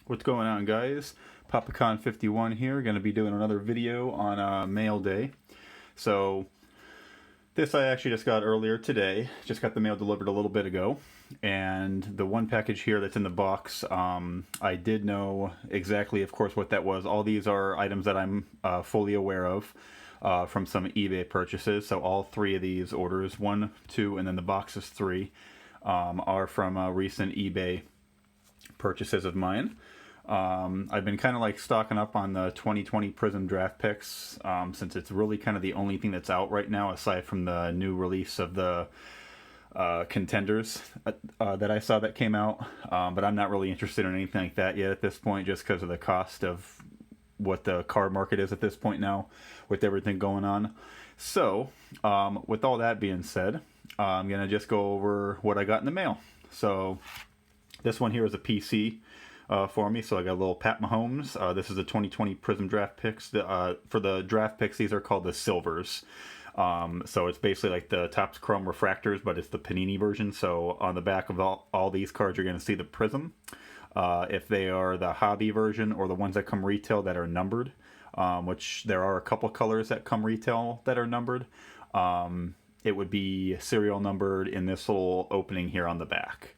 What's going on, guys? Papakon51 here, going to be doing another video on mail day. So this I actually just got earlier today. Just got the mail delivered a little bit ago, and the one package here that's in the box, I did know exactly, of course, what that was. All these are items that I'm fully aware of from some eBay purchases. So all three of these orders, 1, 2, and then the box is 3, are from recent eBay purchases of mine. I've been kind of like stocking up on the 2020 Prism draft picks, since it's really kind of the only thing that's out right now aside from the new release of the Contenders that I saw that came out. But I'm not really interested in anything like that yet at this point, just because of the cost of what the card market is at this point now with everything going on. So with all that being said, I'm going to just go over what I got in the mail. So this one here is a PC for me. So I got a little Pat Mahomes. This is a 2020 Prism draft picks. For the draft picks, these are called the silvers. So it's basically like the Topps Chrome refractors, but it's the Panini version. So on the back of all these cards, you're going to see the Prism. If they are the hobby version or the ones that come retail that are numbered, which there are a couple colors that come retail that are numbered, it would be serial numbered in this little opening here on the back.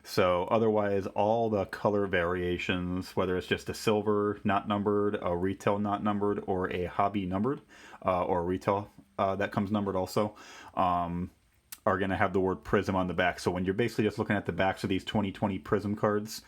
So otherwise, all the color variations, whether it's just a silver not numbered, a retail not numbered, or a hobby numbered, or a retail that comes numbered also, are going to have the word Prism on the back. So when you're basically just looking at the backs of these 2020 Prism cards,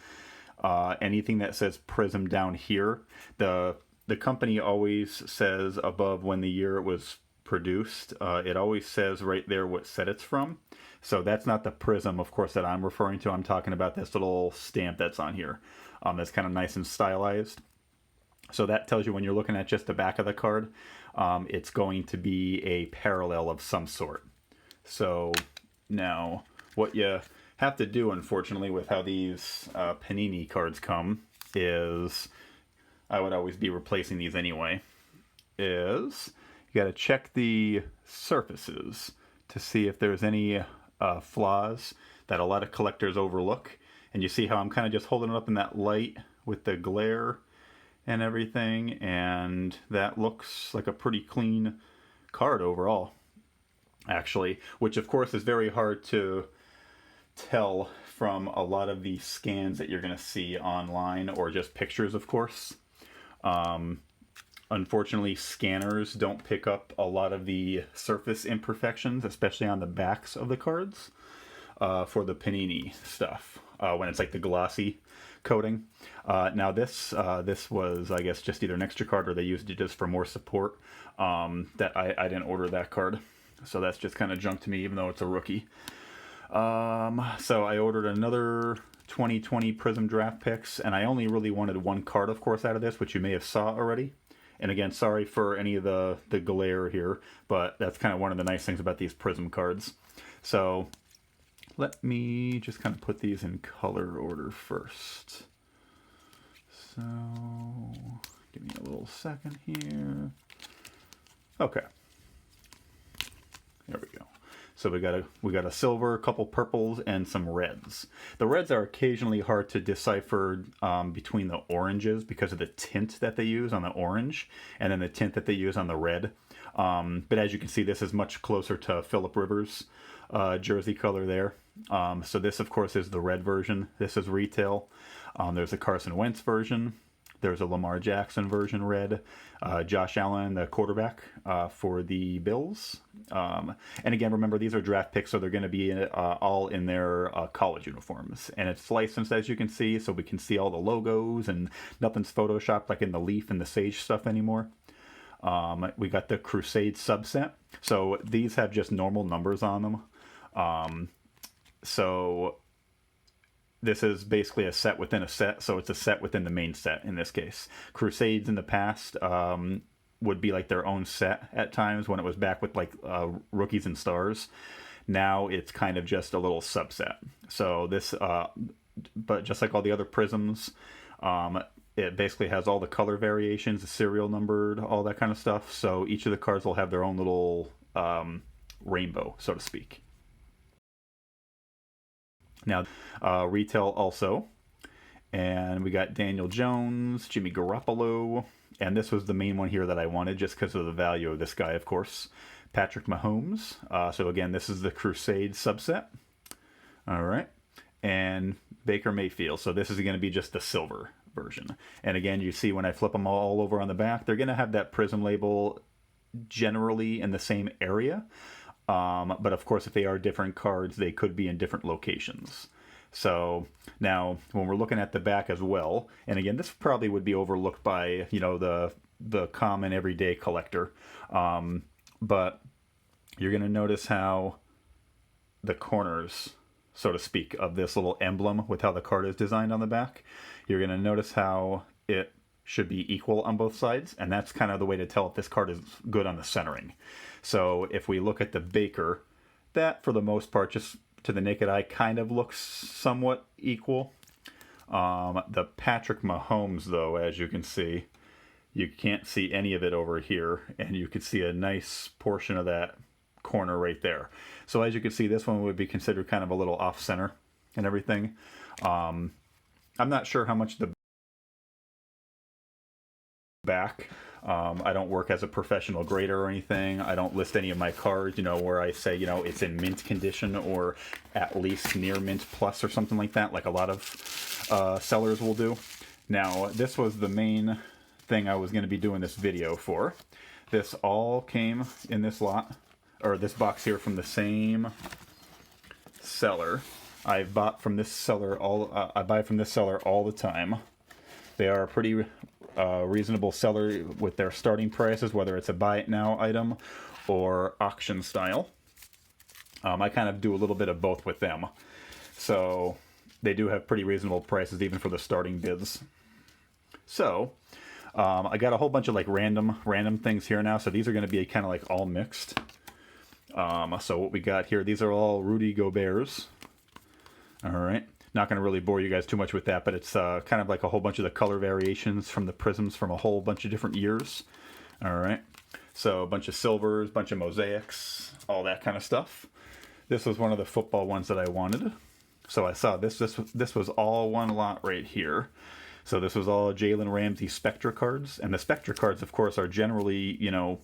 anything that says Prism down here, the company always says above when the year it was produced, it always says right there what set it's from. So that's not the Prism, of course, that I'm referring to. I'm talking about this little stamp that's on here. That's kind of nice and stylized. So that tells you when you're looking at just the back of the card, it's going to be a parallel of some sort. So now what you have to do, unfortunately, with how these Panini cards come is, I would always be replacing these anyway, is you got to check the surfaces to see if there's any flaws that a lot of collectors overlook. And you see how I'm kind of just holding it up in that light with the glare and everything, and that looks like a pretty clean card overall, actually, which of course is very hard to tell from a lot of the scans that you're going to see online or just pictures, of course. Unfortunately, scanners don't pick up a lot of the surface imperfections, especially on the backs of the cards, for the Panini stuff, when it's like the glossy coating. Now this was, I guess, just either an extra card or they used it just for more support. That I didn't order that card, so that's just kind of junk to me, even though it's a rookie. So I ordered another 2020 Prism draft picks, and I only really wanted one card, of course, out of this, which you may have saw already. And again, sorry for any of the glare here, but that's kind of one of the nice things about these Prism cards. So let me just kind of put these in color order first. So give me a little second here. Okay. There we go. So we got a silver, a couple purples, and some reds. The reds are occasionally hard to decipher between the oranges because of the tint that they use on the orange and then the tint that they use on the red. But as you can see, this is much closer to Phillip Rivers' jersey color there. So this, of course, is the red version. This is retail. There's a Carson Wentz version. There's a Lamar Jackson version red. Josh Allen, the quarterback for the Bills. And again, remember, these are draft picks, so they're going to be all in their college uniforms. And it's licensed, as you can see, so we can see all the logos, and nothing's photoshopped like in the Leaf and the Sage stuff anymore. We got the Crusade subset. So these have just normal numbers on them. So this is basically a set within a set, so it's a set within the main set in this case. Crusades in the past would be like their own set at times when it was back with like rookies and stars. Now it's kind of just a little subset. So this, but just like all the other Prisms, it basically has all the color variations, the serial numbered, all that kind of stuff. So each of the cards will have their own little rainbow, so to speak. Now, retail also, And we got Daniel Jones, Jimmy Garoppolo, and this was the main one here that I wanted just because of the value of this guy, of course. Patrick Mahomes. So again, this is the Crusade subset. All right. And Baker Mayfield. So this is going to be just the silver version. And again, you see when I flip them all over on the back, they're going to have that Prism label generally in the same area. But of course, if they are different cards, they could be in different locations. So now when we're looking at the back as well, and again, this probably would be overlooked by, you know, the common everyday collector. But you're going to notice how the corners, so to speak, of this little emblem with how the card is designed on the back, you're going to notice how it should be equal on both sides. And that's kind of the way to tell if this card is good on the centering. So if we look at the Baker, that for the most part, just to the naked eye, kind of looks somewhat equal. The Patrick Mahomes, though, as you can see, you can't see any of it over here, and you can see a nice portion of that corner right there. So as you can see, this one would be considered kind of a little off-center and everything. I'm not sure how much the back. I don't work as a professional grader or anything. I don't list any of my cards, you know, where I say, you know, it's in mint condition or at least near mint plus or something like that, like a lot of sellers will do. Now, this was the main thing I was going to be doing this video for. This all came in this lot, or this box here, from the same seller. I bought from this seller I buy from this seller all the time. They are a pretty reasonable seller with their starting prices, whether it's a buy it now item or auction style. I kind of do a little bit of both with them. So they do have pretty reasonable prices even for the starting bids. So I got a whole bunch of like random things here now. So these are going to be kind of like all mixed. So what we got here, these are all Rudy Gobert's. All right. Not going to really bore you guys too much with that, but it's kind of like a whole bunch of the color variations from the Prisms from a whole bunch of different years. All right. So a bunch of silvers, bunch of mosaics, all that kind of stuff. This was one of the football ones that I wanted. So I saw this was all one lot right here. So this was all Jalen Ramsey Spectra cards. And the Spectra cards, of course, are generally, you know,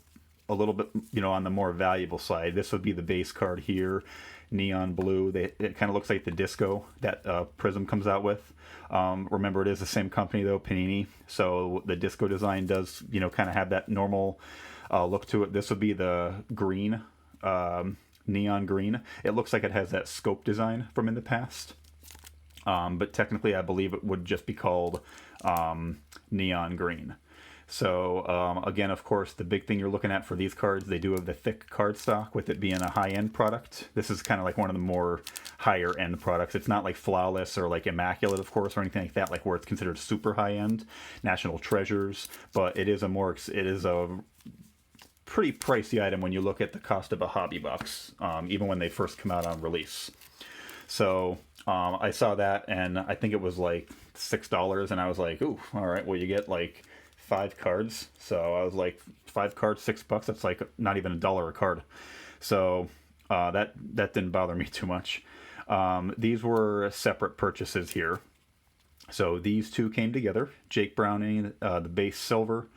a little bit, you know, on the more valuable side. This would be the base card here, neon blue. It kind of looks like the disco that Prism comes out with. Remember, it is the same company though, Panini. So the disco design does, you know, kind of have that normal look to it. This would be the green, neon green. It looks like it has that scope design from in the past. But technically, I believe it would just be called neon green. So again, of course, the big thing you're looking at for these cards, they do have the thick cardstock with it being a high-end product. This is kind of like one of the more higher-end products. It's not like flawless or like immaculate, of course, or anything like that, like where it's considered super high-end, national treasures. But it is a pretty pricey item when you look at the cost of a hobby box, even when they first come out on release. So I saw that, and I think it was like $6, and I was like, ooh, all right, well, you get like 5 cards. So I was like, 5 cards, $6. That's like not even $1 a card. So that didn't bother me too much. These were separate purchases here. So these two came together. Jake Browning, the base silver,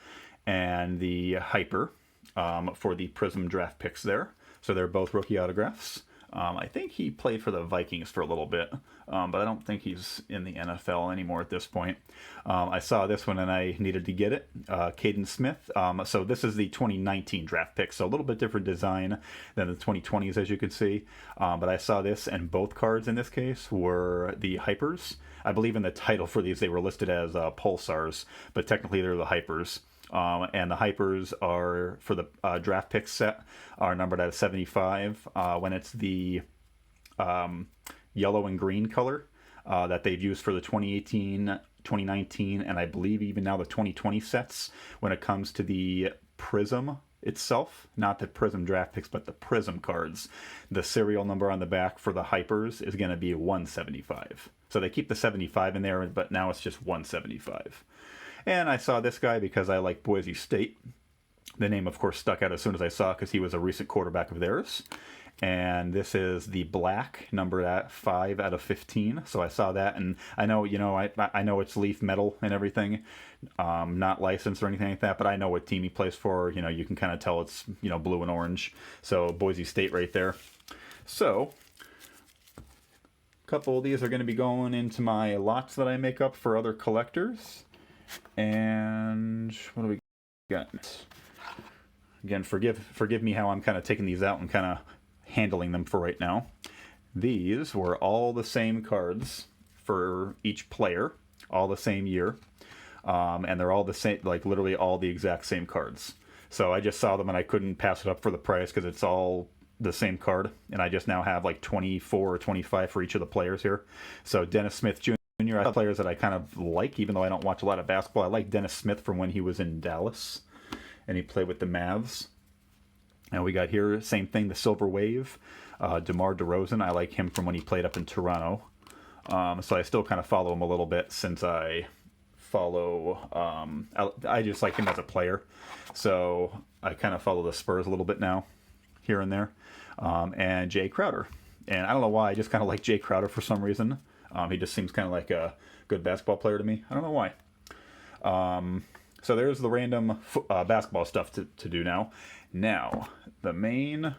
and the hyper for the Prism draft picks there. So they're both rookie autographs. I think he played for the Vikings for a little bit, but I don't think he's in the NFL anymore at this point. I saw this one and I needed to get it. Caden Smith. So this is the 2019 draft pick, so a little bit different design than the 2020s, as you can see. But I saw this, and both cards in this case were the hypers. I believe in the title for these they were listed as pulsars, but technically they're the hypers. And the hypers are, for the draft pick set, are numbered at 75. When it's the yellow and green color that they've used for the 2018, 2019, and I believe even now the 2020 sets, when it comes to the Prism itself, not the Prism draft picks, but the Prism cards, the serial number on the back for the hypers is going to be 175. So they keep the 75 in there, but now it's just 175. And I saw this guy because I like Boise State. The name, of course, stuck out as soon as I saw it because he was a recent quarterback of theirs. And this is the black, numbered at 5 out of 15. So I saw that, and I know, you know, I know it's Leaf metal and everything, not licensed or anything like that, but I know what team he plays for. You know, you can kind of tell it's, you know, blue and orange. So Boise State right there. So a couple of these are going to be going into my lots that I make up for other collectors. And what do we got? Again, forgive me how I'm kind of taking these out and kind of handling them for right now. These were all the same cards for each player, all the same year, and they're all the same, like literally all the exact same cards. So I just saw them and I couldn't pass it up for the price because it's all the same card, and I just now have like 24 or 25 for each of the players here. So Dennis Smith Jr. I have players that I kind of like, even though I don't watch a lot of basketball. I like Dennis Smith from when he was in Dallas, and he played with the Mavs. And we got here, same thing, the Silver Wave. DeMar DeRozan, I like him from when he played up in Toronto. So I still kind of follow him a little bit since I follow... I just like him as a player. So I kind of follow the Spurs a little bit now, here and there. And Jay Crowder. And I don't know why, I just kind of like Jay Crowder for some reason. He just seems kind of like a good basketball player to me. I don't know why. So there's the random basketball stuff to do now. Now, the main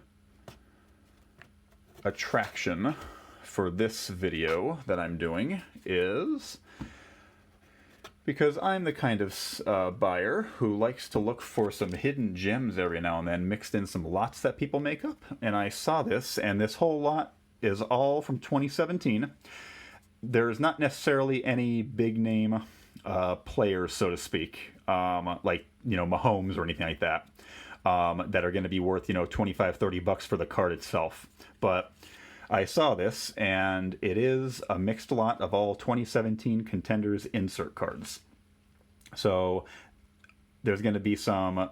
attraction for this video that I'm doing is, because I'm the kind of buyer who likes to look for some hidden gems every now and then mixed in some lots that people make up, and I saw this, and this whole lot is all from 2017. There's not necessarily any big name players, so to speak, like, you know, Mahomes or anything like that, that are going to be worth, you know, $25-30 for the card itself. But I saw this, and it is a mixed lot of all 2017 Contenders insert cards. So there's going to be some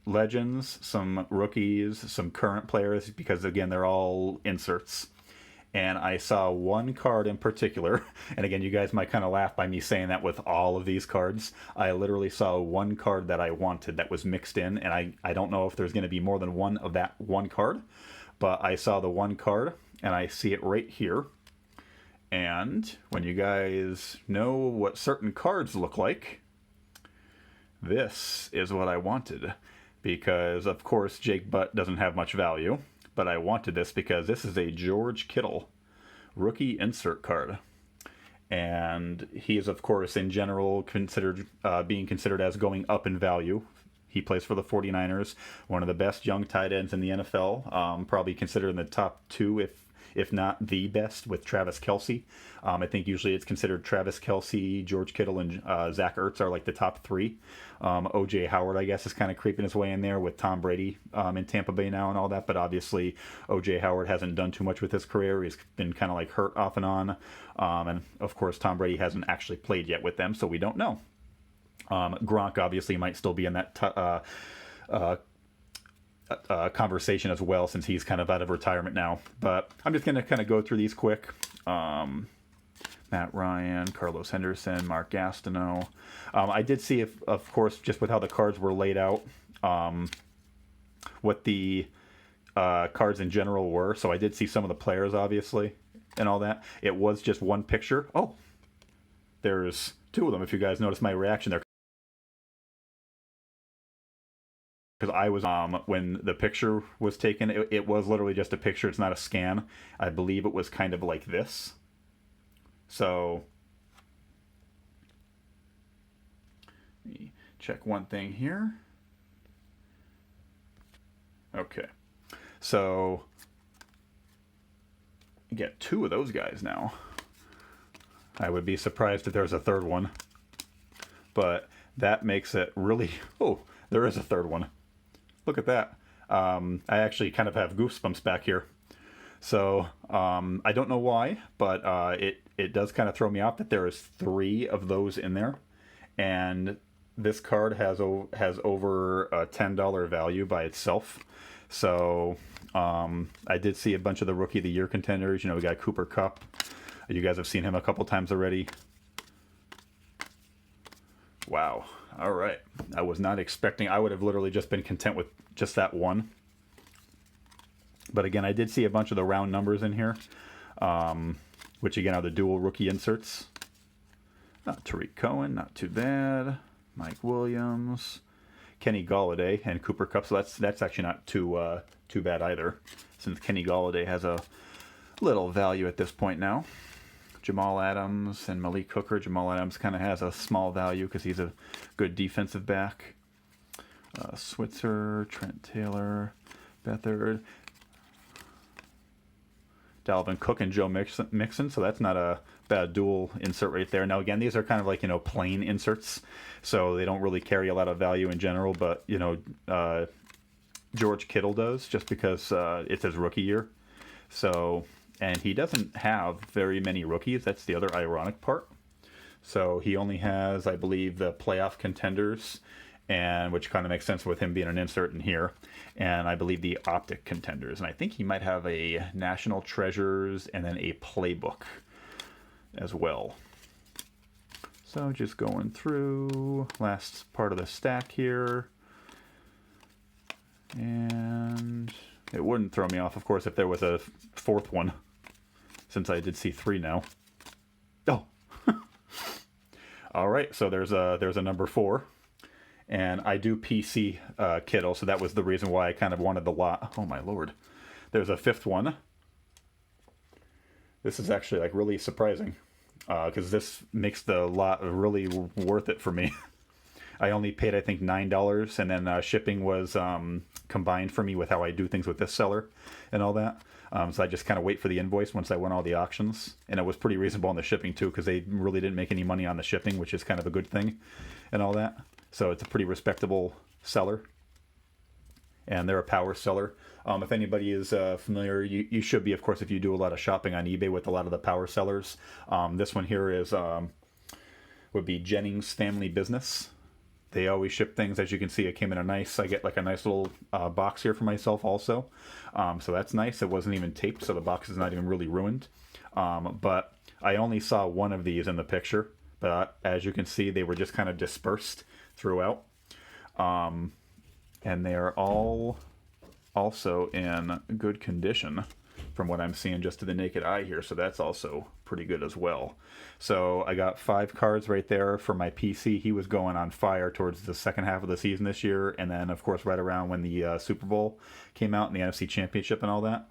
legends, some rookies, some current players, because again, they're all inserts. And I saw one card in particular, and again, you guys might kind of laugh by me saying that with all of these cards. I literally saw one card that I wanted that was mixed in, and I don't know if there's going to be more than one of that one card, but I saw the one card, and I see it right here. And when you guys know what certain cards look like, this is what I wanted. Because, of course, Jake Butt doesn't have much value. But I wanted this because this is a George Kittle rookie insert card. And he is, of course, in general being considered as going up in value. He plays for the 49ers, one of the best young tight ends in the NFL, probably considered in the top 2, if not the best, with Travis Kelce. I think usually it's considered Travis Kelce, George Kittle, and Zach Ertz are like the top 3. O.J. Howard, I guess, is kind of creeping his way in there with Tom Brady in Tampa Bay now and all that. But obviously, O.J. Howard hasn't done too much with his career. He's been kind of like hurt off and on. And of course, Tom Brady hasn't actually played yet with them, so we don't know. Gronk obviously might still be in that conversation as well, since he's kind of out of retirement now. But I'm just going to kind of go through these quick. Matt Ryan, Carlos Henderson, Mark Gastineau. I did see, if, of course, just with how the cards were laid out, what the cards in general were. So I did see some of the players, obviously, and all that. It was just one picture. Oh, there's 2 of them, if you guys noticed my reaction there. Because I was, when the picture was taken, it was literally just a picture. It's not a scan. I believe it was kind of like this. So, let me check one thing here. Okay. So, you get 2 of those guys now. I would be surprised if there's a third one. But that makes it really... Oh, there is a third one. Look at that. I actually kind of have goosebumps back here. So, I don't know why, but it does kind of throw me off that there is 3 of those in there. And this card has over a $10 value by itself. So, I did see a bunch of the Rookie of the Year contenders. You know, we got Cooper Kupp. You guys have seen him a couple times already. Wow. All right. I was not expecting... I would have literally just been content with just that one. But again, I did see a bunch of the round numbers in here, which again are the dual rookie inserts. Tariq Cohen, not too bad. Mike Williams, Kenny Golladay, and Cooper Kupp. So that's actually not too bad either, since Kenny Golladay has a little value at this point now. Jamal Adams and Malik Hooker. Jamal Adams kind of has a small value because he's a good defensive back. Switzer, Trent Taylor, Beathard, Dalvin Cook, and Joe Mixon. So that's not a bad dual insert right there. Now again, these are kind of like, plain inserts, so they don't really carry a lot of value in general. But George Kittle does, just because it's his rookie year. So, and he doesn't have very many rookies. That's the other ironic part. So he only has, I believe, the playoff contenders, and which kind of makes sense with him being an insert in here. And I believe the optic contenders. And I think he might have a national treasures and then a playbook as well. So just going through last part of the stack here. And it wouldn't throw me off, of course, if there was a fourth one, since I did see 3 now. Oh. All right, so there's a number 4. And I do PC Kittle, so that was the reason why I kind of wanted the lot. Oh my lord. There's a 5th one. This is actually like really surprising, because this makes the lot really worth it for me. I only paid, I think, $9, and then shipping was combined for me with how I do things with this seller and all that. So I just kind of wait for the invoice once I win all the auctions. And it was pretty reasonable on the shipping too, because they really didn't make any money on the shipping, which is kind of a good thing and all that. So it's a pretty respectable seller. And they're a power seller. If anybody is familiar, you should be, of course, if you do a lot of shopping on eBay with a lot of the power sellers. This one here is would be Jennings Family Business. They always ship things. As you can see, it came in I get like a nice little box here for myself also. So that's nice. It wasn't even taped, so the box is not even really ruined. But I only saw one of these in the picture. But as you can see, they were just kind of dispersed throughout. And they are all also in good condition from what I'm seeing just to the naked eye here. So that's also pretty good as well. So I got 5 cards right there for my PC. He was going on fire towards the second half of the season this year. And then, of course, right around when the Super Bowl came out and the NFC Championship and all that.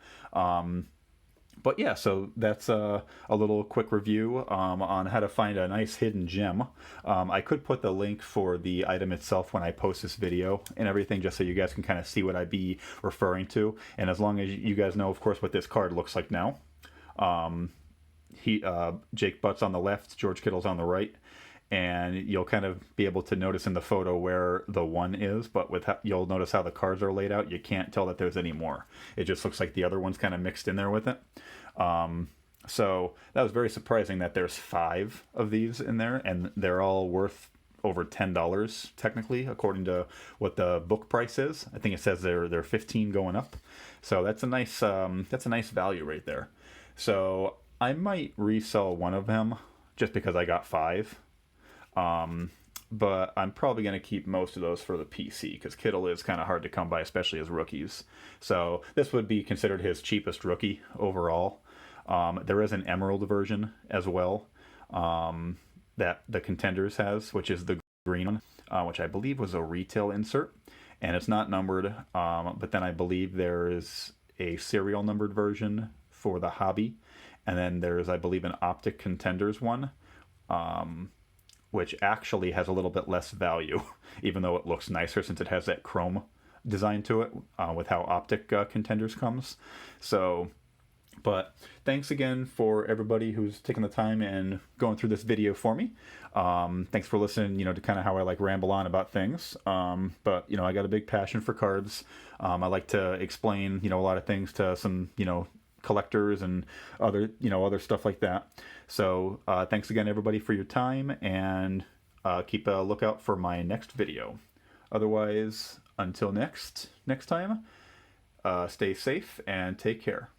But yeah, so that's a little quick review on how to find a nice hidden gem. I could put the link for the item itself when I post this video and everything, just so you guys can kind of see what I'd be referring to. And as long as you guys know, of course, what this card looks like now. Jake Butt's on the left, George Kittle's on the right. And you'll kind of be able to notice in the photo where the 1 is, but you'll notice how the cards are laid out. You can't tell that there's any more. It just looks like the other one's kind of mixed in there with it. So that was very surprising that there's 5 of these in there, and they're all worth over $10 technically, according to what the book price is. I think it says they're 15 going up. So that's a nice value right there. So I might resell one of them just because I got 5. But I'm probably going to keep most of those for the PC, because Kittle is kind of hard to come by, especially as rookies. So this would be considered his cheapest rookie overall. There is an Emerald version as well that the Contenders has, which is the green one, which I believe was a retail insert. And it's not numbered, but then I believe there is a serial numbered version for the hobby. And then there's, I believe, an Optic Contenders one, which actually has a little bit less value, even though it looks nicer since it has that chrome design to it with how Optic Contenders comes. So, but thanks again for everybody who's taking the time and going through this video for me. Thanks for listening, to kind of how I like ramble on about things. But, I got a big passion for cards. I like to explain, a lot of things to some, collectors and other stuff like that. So thanks again, everybody, for your time, and keep a lookout for my next video. Otherwise, until next time, stay safe and take care.